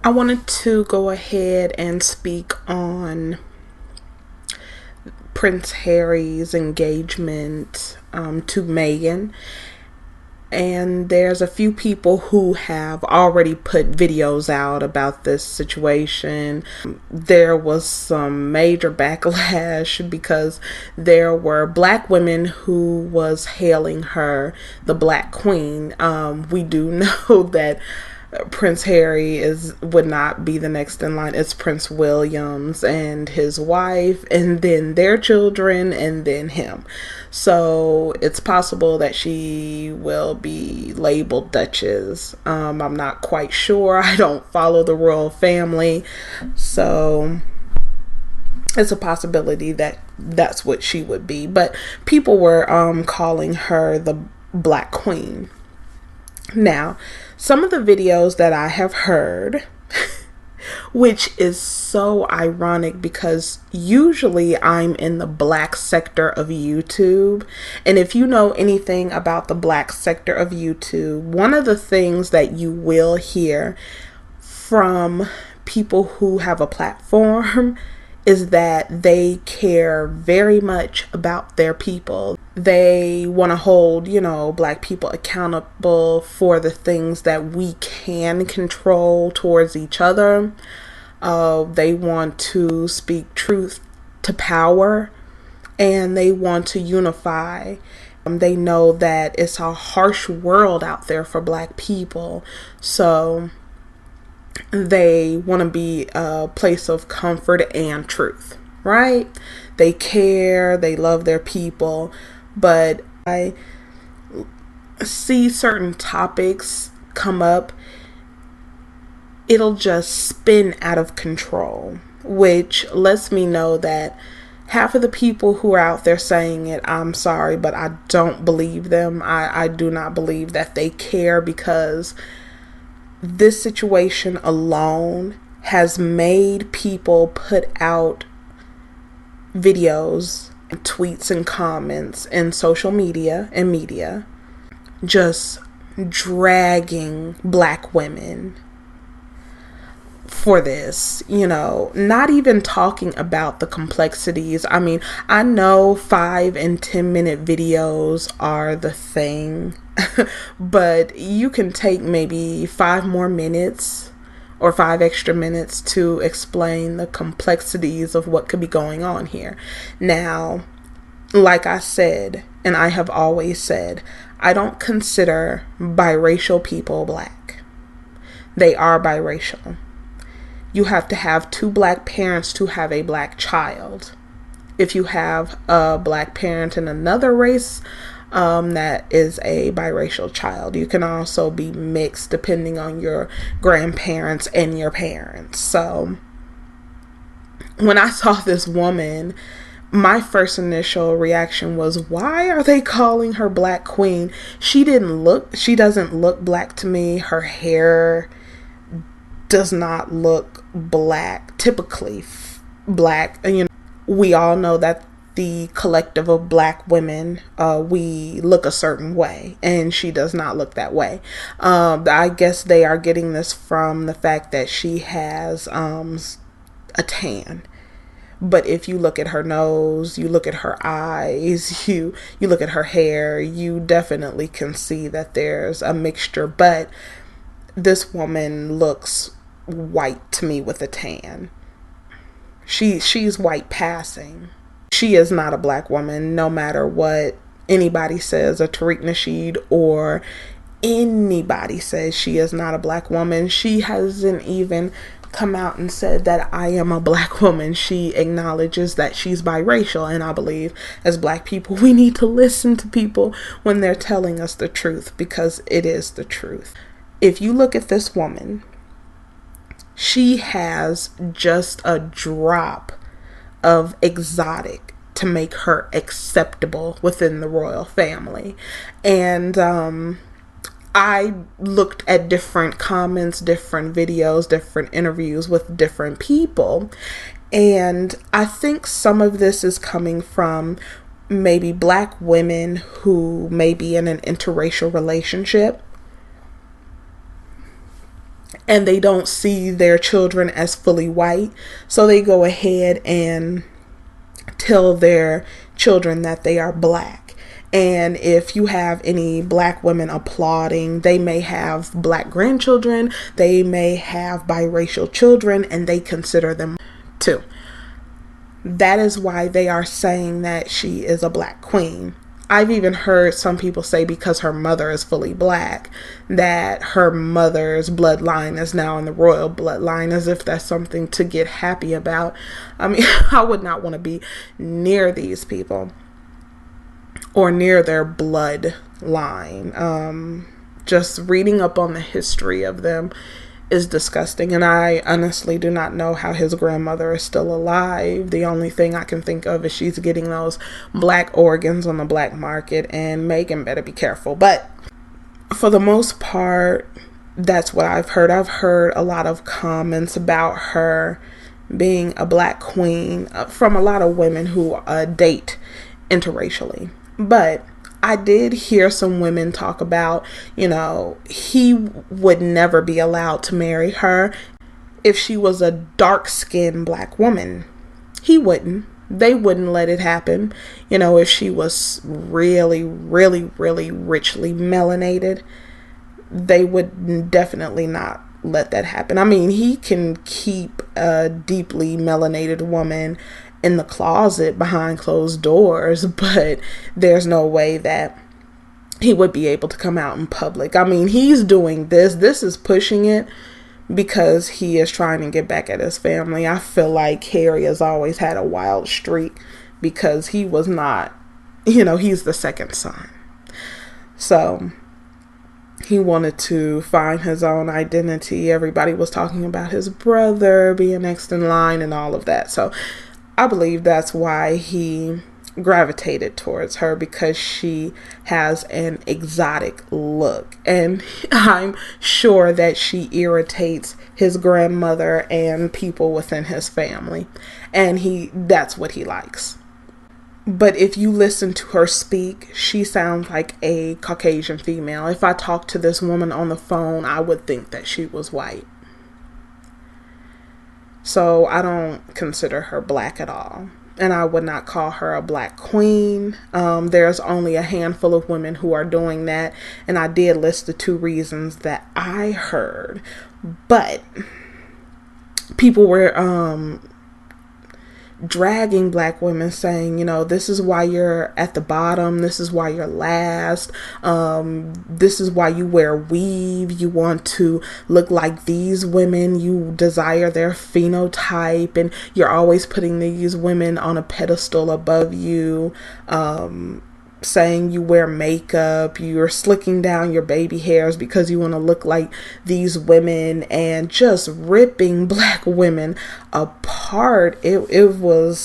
I wanted to go ahead and speak on Prince Harry's engagement to Meghan. And there's a few people who have already put videos out about this situation. There was some major backlash because there were black women who was hailing her the Black Queen. We do know that Prince Harry would not be the next in line. It's Prince Williams and his wife, and then their children, and then him. So it's possible that she will be labeled Duchess. I'm not quite sure. I don't follow the royal family, so it's a possibility that that's what she would be. But people were calling her the Black Queen. Now, some of the videos that I have heard, which is so ironic because usually I'm in the black sector of YouTube. And if you know anything about the black sector of YouTube, one of the things that you will hear from people who have a platform is that they care very much about their people. They want to hold, black people accountable for the things that we can control towards each other. They want to speak truth to power, and they want to unify. They know that it's a harsh world out there for black people, so they want to be a place of comfort and truth, right? They care, they love their people, but I see certain topics come up, it'll just spin out of control, which lets me know that half of the people who are out there saying it, I'm sorry, but I don't believe them. I do not believe that they care, because this situation alone has made people put out videos, tweets, and comments in social media and media just dragging black women for this, not even talking about the complexities. I mean, I know 5 and 10-minute videos are the thing, but you can take maybe 5 more minutes or 5 extra minutes to explain the complexities of what could be going on here. Now, like I said, and I have always said, I don't consider biracial people black. They are biracial. You have to have 2 black parents to have a black child. If you have a black parent in another race, that is a biracial child. You can also be mixed depending on your grandparents and your parents. So when I saw this woman, my first initial reaction was, why are they calling her Black Queen? She doesn't look black to me. Her hair does not look black, typically black. We all know that the collective of black women, we look a certain way, and she does not look that way. I guess they are getting this from the fact that she has a tan. But if you look at her nose, you look at her eyes, you look at her hair, you definitely can see that there's a mixture. But this woman looks white to me with a tan. She's white passing. She is not a black woman, no matter what anybody says, or Tariq Nasheed or anybody says. She is not a black woman. She hasn't even come out and said that I am a black woman. She acknowledges that she's biracial, and I believe as black people we need to listen to people when they're telling us the truth, because it is the truth. If you look at this woman, she has just a drop of exotic to make her acceptable within the royal family. And I looked at different comments, different videos, different interviews with different people, and I think some of this is coming from maybe black women who may be in an interracial relationship, and they don't see their children as fully white. So they go ahead and tell their children that they are black. And if you have any black women applauding, they may have black grandchildren, they may have biracial children, and they consider them too. That is why they are saying that she is a black queen. I've even heard some people say because her mother is fully black, that her mother's bloodline is now in the royal bloodline, as if that's something to get happy about. I mean, I would not want to be near these people or near their bloodline. Just reading up on the history of them is disgusting, and I honestly do not know how his grandmother is still alive. The only thing I can think of is she's getting those black organs on the black market, and Megan better be careful. But for the most part, that's what I've heard. I've heard a lot of comments about her being a black queen from a lot of women who date interracially. But I did hear some women talk about, he would never be allowed to marry her if she was a dark-skinned black woman. He wouldn't. They wouldn't let it happen. If she was really, really, really richly melanated, they would definitely not let that happen. I mean, he can keep a deeply melanated woman in the closet behind closed doors, but there's no way that he would be able to come out in public. I mean, he's doing this. This is pushing it because he is trying to get back at his family. I feel like Harry has always had a wild streak because he was not, he's the second son. So he wanted to find his own identity. Everybody was talking about his brother being next in line and all of that. So I believe that's why he gravitated towards her, because she has an exotic look, and I'm sure that she irritates his grandmother and people within his family, and that's what he likes. But if you listen to her speak, she sounds like a Caucasian female. If I talked to this woman on the phone, I would think that she was white. So I don't consider her black at all. And I would not call her a black queen. There's only a handful of women who are doing that. And I did list the 2 reasons that I heard. But people were dragging black women, saying, this is why you're at the bottom, this is why you're last, this is why you wear weave, you want to look like these women, you desire their phenotype, and you're always putting these women on a pedestal above you, saying you wear makeup, you're slicking down your baby hairs because you want to look like these women, and just ripping black women apart. It was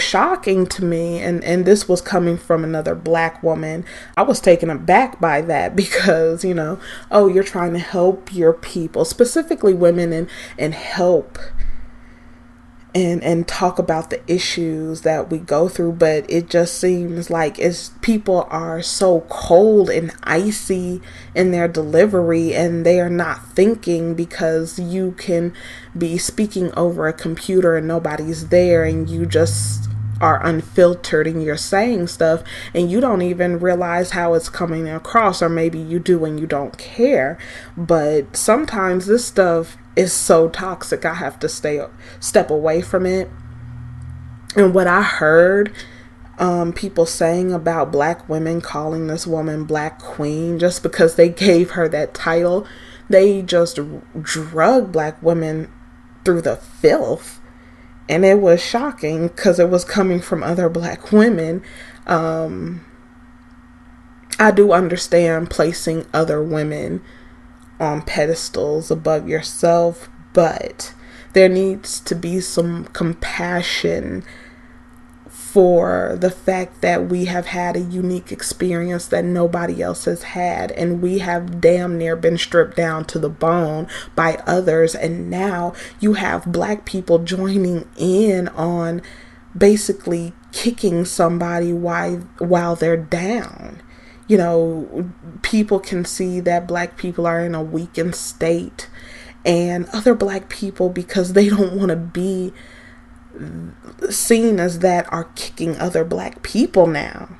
shocking to me, and this was coming from another black woman. I was taken aback by that because, you're trying to help your people, specifically women, and help and talk about the issues that we go through, but it just seems like people are so cold and icy in their delivery, and they are not thinking, because you can be speaking over a computer and nobody's there, and you just are unfiltered and you're saying stuff and you don't even realize how it's coming across, or maybe you do and you don't care. But sometimes this stuff is so toxic, I have to step away from it. And what I heard people saying about black women, calling this woman Black Queen just because they gave her that title, they just drug black women through the filth. And it was shocking because it was coming from other black women. I do understand placing other women on pedestals above yourself, but there needs to be some compassion for the fact that we have had a unique experience that nobody else has had, and we have damn near been stripped down to the bone by others, and now you have black people joining in on basically kicking somebody while they're down. you know, people can see that black people are in a weakened state, and other black people, because they don't want to be seen as that, are kicking other black people now.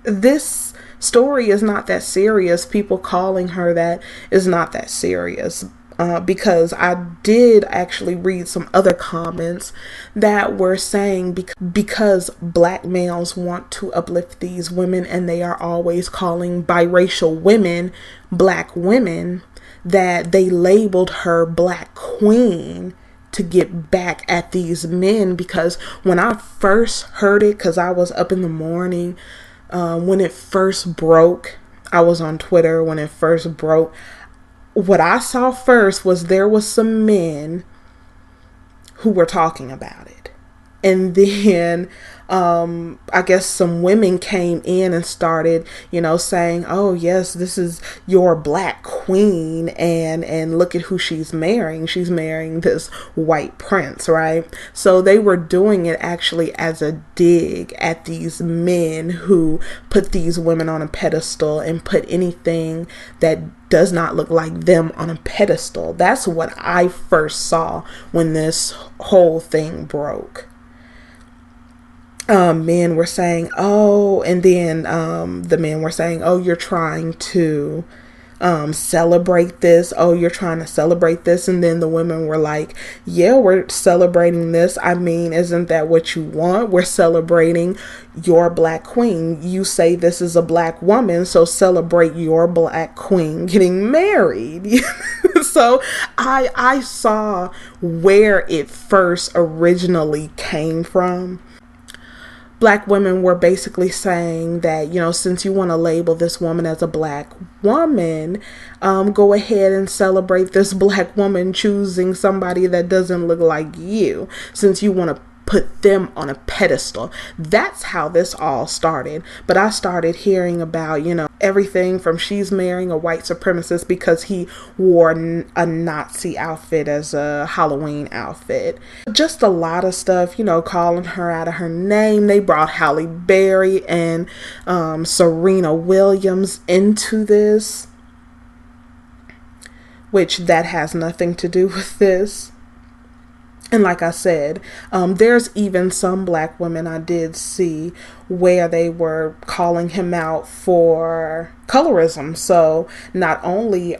This story is not that serious. People calling her that is not that serious. Because I did actually read some other comments that were saying because black males want to uplift these women and they are always calling biracial women black women, that they labeled her Black Queen to get back at these men. Because when I first heard it, because I was up in the morning when it first broke, I was on Twitter when it first broke. What I saw first was there was some men who were talking about it. And then I guess some women came in and started, you know, saying, oh yes, this is your Black Queen, and look at who she's marrying. She's marrying this white prince, right? So they were doing it actually as a dig at these men who put these women on a pedestal and put anything that does not look like them on a pedestal. That's what I first saw when this whole thing broke. Men were saying, oh, and then the men were saying, oh, you're trying to celebrate this. Oh, you're trying to celebrate this. And then the women were like, yeah, we're celebrating this. I mean, isn't that what you want? We're celebrating your Black Queen. You say this is a black woman, so celebrate your Black Queen getting married. So I saw where it first originally came from. Black women were basically saying that, you know, since you want to label this woman as a black woman, go ahead and celebrate this black woman choosing somebody that doesn't look like you, since you want to put them on a pedestal. That's how this all started. But I started hearing about, you know, everything from she's marrying a white supremacist because he wore a Nazi outfit as a Halloween outfit. Just a lot of stuff, you know, calling her out of her name. They brought Halle Berry and Serena Williams into this, which that has nothing to do with this. And like I said, there's even some black women I did see where they were calling him out for colorism. So not only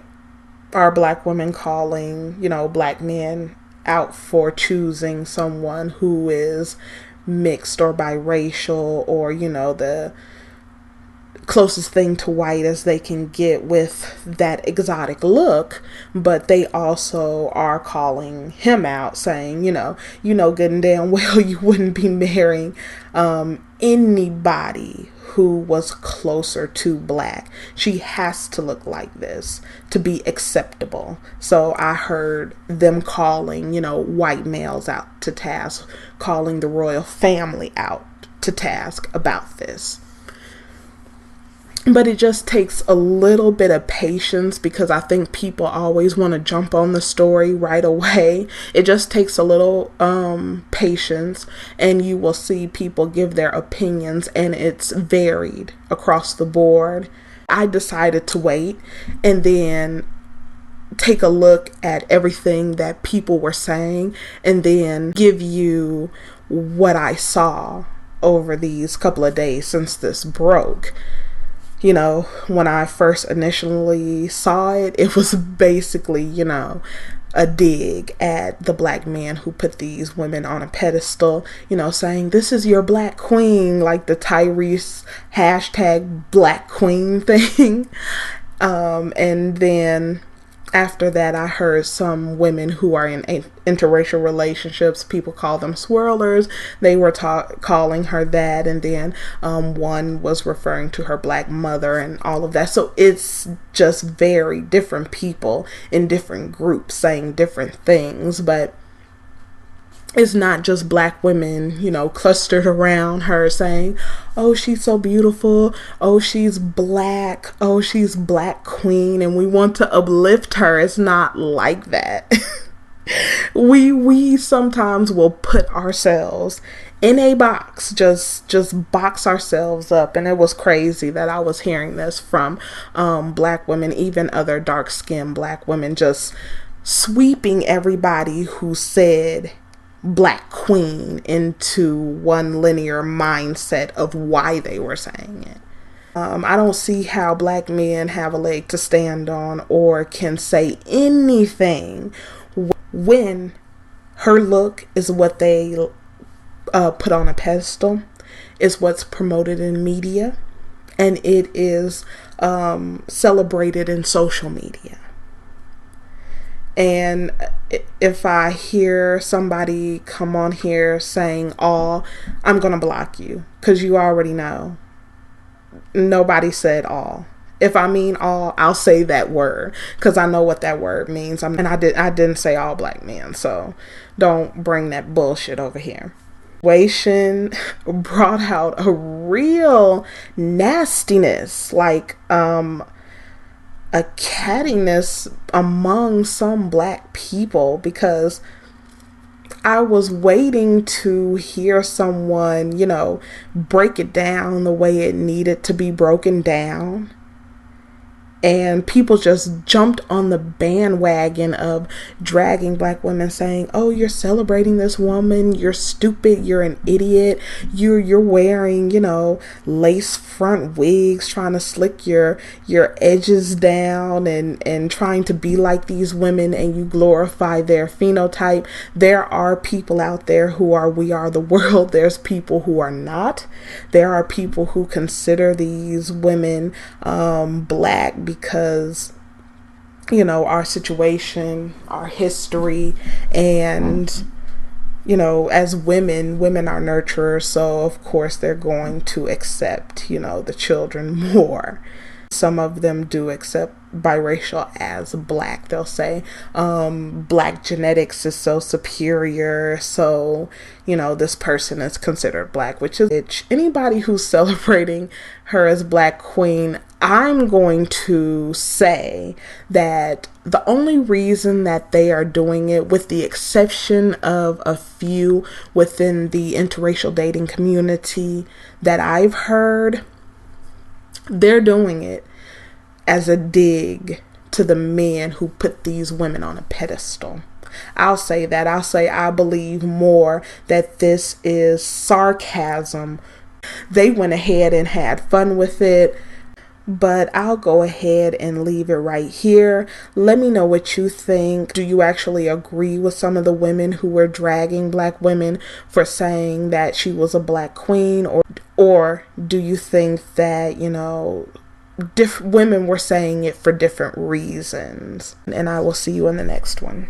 are black women calling, you know, black men out for choosing someone who is mixed or biracial, or, you know, the closest thing to white as they can get with that exotic look, but they also are calling him out, saying, you know good and damn well you wouldn't be marrying anybody who was closer to black. She has to look like this to be acceptable. So I heard them calling, you know, white males out to task, calling the royal family out to task about this. But it just takes a little bit of patience, because I think people always want to jump on the story right away. It just takes a little patience, and you will see people give their opinions, and it's varied across the board. I decided to wait and then take a look at everything that people were saying, and then give you what I saw over these couple of days since this broke. You know, when I first initially saw it, it was basically, you know, a dig at the black man who put these women on a pedestal, you know, saying, this is your Black Queen, like the Tyrese hashtag Black Queen thing. And then after that, I heard some women who are in interracial relationships, people call them swirlers. They were calling her that. And then one was referring to her black mother and all of that. So it's just very different people in different groups saying different things. But it's not just black women, you know, clustered around her saying, oh, she's so beautiful. Oh, she's black. Oh, she's Black Queen. And we want to uplift her. It's not like that. We sometimes will put ourselves in a box, just box ourselves up. And it was crazy that I was hearing this from black women, even other dark-skinned black women, just sweeping everybody who said black queen into one linear mindset of why they were saying it. I don't see how black men have a leg to stand on or can say anything when her look is what they put on a pedestal, is what's promoted in media, and it is celebrated in social media. And if I hear somebody come on here saying all, I'm going to block you, because you already know nobody said all. If I mean all, I'll say that word because I know what that word means. And I didn't say all black men, so don't bring that bullshit over here. Situation brought out a real nastiness, like a cattiness among some black people, because I was waiting to hear someone, break it down the way it needed to be broken down. And people just jumped on the bandwagon of dragging black women, saying, oh, you're celebrating this woman, you're stupid, you're an idiot, you're wearing, lace front wigs, trying to slick your edges down and trying to be like these women, and you glorify their phenotype. There are people out there who are we are the world. There's people who are not. There are people who consider these women black because, our situation, our history, and, as women are nurturers, so of course they're going to accept, the children more. Some of them do accept biracial as black. They'll say black genetics is so superior, so this person is considered black, which is anybody who's celebrating her as black queen. I'm going to say that the only reason that they are doing it, with the exception of a few within the interracial dating community that I've heard, they're doing it as a dig to the men who put these women on a pedestal. I'll say that. I believe more that this is sarcasm. They went ahead and had fun with it, but I'll go ahead and leave it right here. Let me know what you think. Do you actually agree with some of the women who were dragging black women for saying that she was a black queen? Or do you think that, women were saying it for different reasons? And I will see you in the next one.